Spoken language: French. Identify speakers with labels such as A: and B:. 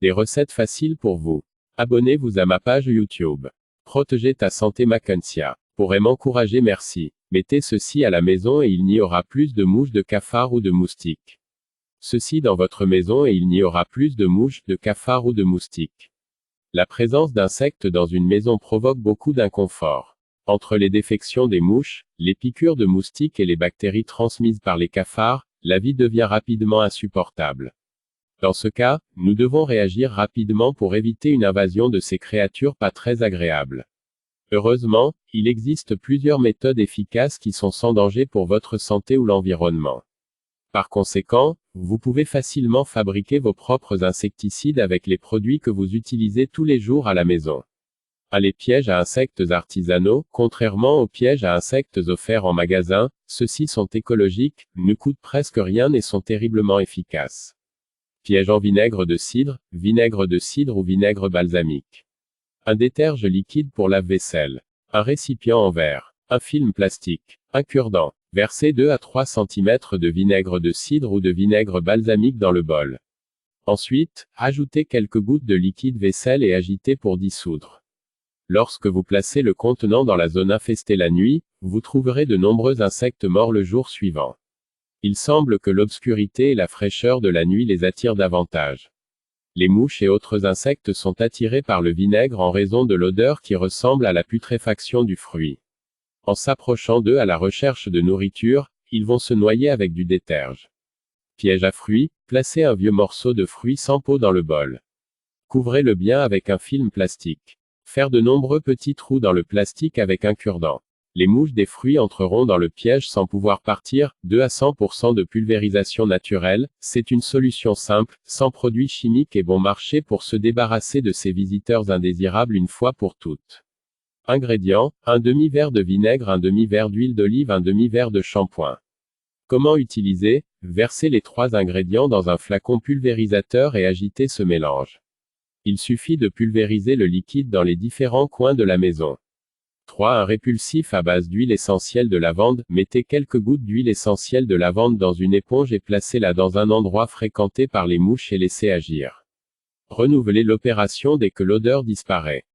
A: Des recettes faciles pour vous. Abonnez-vous à ma page YouTube. Protéger ta santé Macancia. Pour m'encourager, merci. Mettez ceci à la maison et il n'y aura plus de mouches, de cafards ou de moustiques. Ceci dans votre maison et il n'y aura plus de mouches, de cafards ou de moustiques. La présence d'insectes dans une maison provoque beaucoup d'inconfort. Entre les défections des mouches, les piqûres de moustiques et les bactéries transmises par les cafards, la vie devient rapidement insupportable. Dans ce cas, nous devons réagir rapidement pour éviter une invasion de ces créatures pas très agréables. Heureusement, il existe plusieurs méthodes efficaces qui sont sans danger pour votre santé ou l'environnement. Par conséquent, vous pouvez facilement fabriquer vos propres insecticides avec les produits que vous utilisez tous les jours à la maison. Les pièges à insectes artisanaux, contrairement aux pièges à insectes offerts en magasin, ceux-ci sont écologiques, ne coûtent presque rien et sont terriblement efficaces. Piège en vinaigre de cidre ou vinaigre balsamique. Un déterge liquide pour lave-vaisselle. Un récipient en verre. Un film plastique. Un cure-dent. Versez 2 à 3 cm de vinaigre de cidre ou de vinaigre balsamique dans le bol. Ensuite, ajoutez quelques gouttes de liquide vaisselle et agitez pour dissoudre. Lorsque vous placez le contenant dans la zone infestée la nuit, vous trouverez de nombreux insectes morts le jour suivant. Il semble que l'obscurité et la fraîcheur de la nuit les attirent davantage. Les mouches et autres insectes sont attirés par le vinaigre en raison de l'odeur qui ressemble à la putréfaction du fruit. En s'approchant d'eux à la recherche de nourriture, ils vont se noyer avec du déterge. Piège à fruits, placez un vieux morceau de fruit sans peau dans le bol. Couvrez-le bien avec un film plastique. Faire de nombreux petits trous dans le plastique avec un cure-dent. Les mouches des fruits entreront dans le piège sans pouvoir partir. 2 à 100% de pulvérisation naturelle, c'est une solution simple, sans produits chimiques et bon marché pour se débarrasser de ces visiteurs indésirables une fois pour toutes. Ingrédients, un demi-verre de vinaigre, un demi-verre d'huile d'olive, un demi-verre de shampoing. Comment utiliser? Versez les 3 ingrédients dans un flacon pulvérisateur et agitez ce mélange. Il suffit de pulvériser le liquide dans les différents coins de la maison. 3. Un répulsif à base d'huile essentielle de lavande. Mettez quelques gouttes d'huile essentielle de lavande dans une éponge et placez-la dans un endroit fréquenté par les mouches et laissez agir. Renouvelez l'opération dès que l'odeur disparaît.